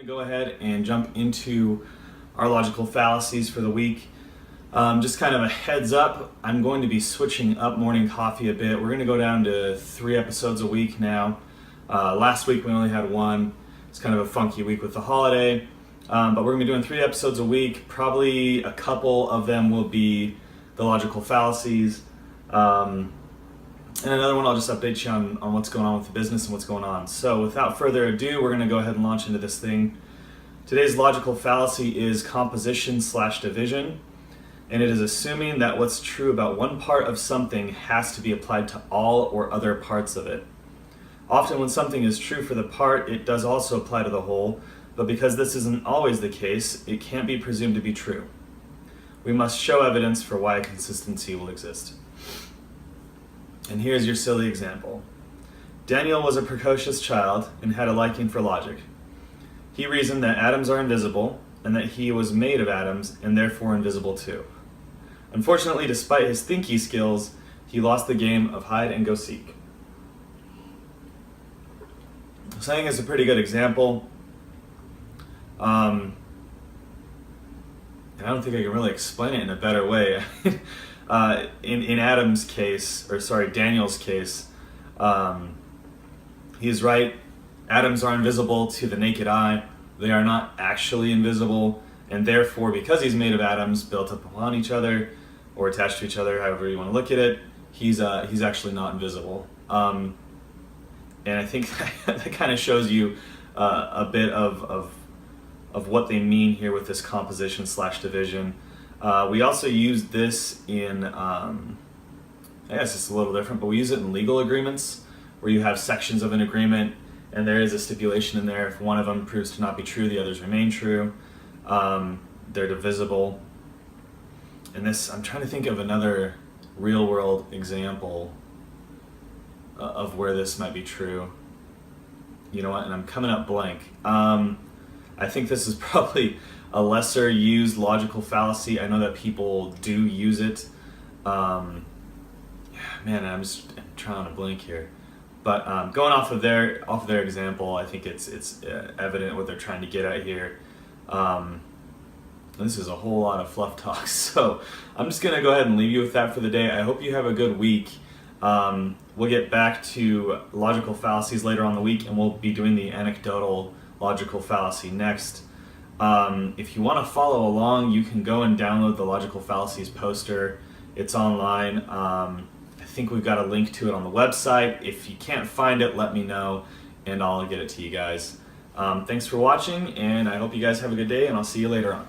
going to go ahead and jump into our logical fallacies for the week. Just kind of a heads up, I'm going to be switching up morning coffee a bit. We're going to go down to 3 episodes a week now. Last week we only had 1. It's kind of a funky week with the holiday. But we're going to be doing 3 episodes a week. Probably a couple of them will be the logical fallacies. And another one I'll just update you on what's going on with the business and what's going on. So without further ado, we're going to go ahead and launch into this thing. Today's logical fallacy is composition/division. And it is assuming that what's true about one part of something has to be applied to all or other parts of it. Often when something is true for the part, it does also apply to the whole, but because this isn't always the case, it can't be presumed to be true. We must show evidence for why a consistency will exist. And here's your silly example. Daniel was a precocious child and had a liking for logic. He reasoned that atoms are invisible and that he was made of atoms and therefore invisible too. Unfortunately, despite his thinky skills, he lost the game of hide and go seek. So I think it's a pretty good example. And I don't think I can really explain it in a better way. In Adam's case, Daniel's case, he's right. Atoms are invisible to the naked eye. They are not actually invisible, and therefore, because he's made of atoms built up upon each other or attached to each other, however you want to look at it, he's actually not invisible. And I think that kind of shows you a bit of what they mean here with this composition/division. We also use this in, I guess it's a little different, but we use it in legal agreements where you have sections of an agreement and there is a stipulation in there. If one of them proves to not be true, the others remain true. They're divisible. And this, I'm trying to think of another real world example of where this might be true. You know what, and I'm coming up blank. I think this is probably a lesser used logical fallacy. I know that people do use it. Man, I'm just trying to blink here. But going off of their example, I think it's evident what they're trying to get at here. This is a whole lot of fluff talk, so I'm just gonna go ahead and leave you with that for the day. I hope you have a good week. We'll get back to logical fallacies later on in the week, and we'll be doing the anecdotal logical fallacy next. If you want to follow along, you can go and download the logical fallacies poster. It's online. I think we've got a link to it on the website. If you can't find it, let me know and I'll get it to you guys. Thanks for watching, and I hope you guys have a good day, and I'll see you later on.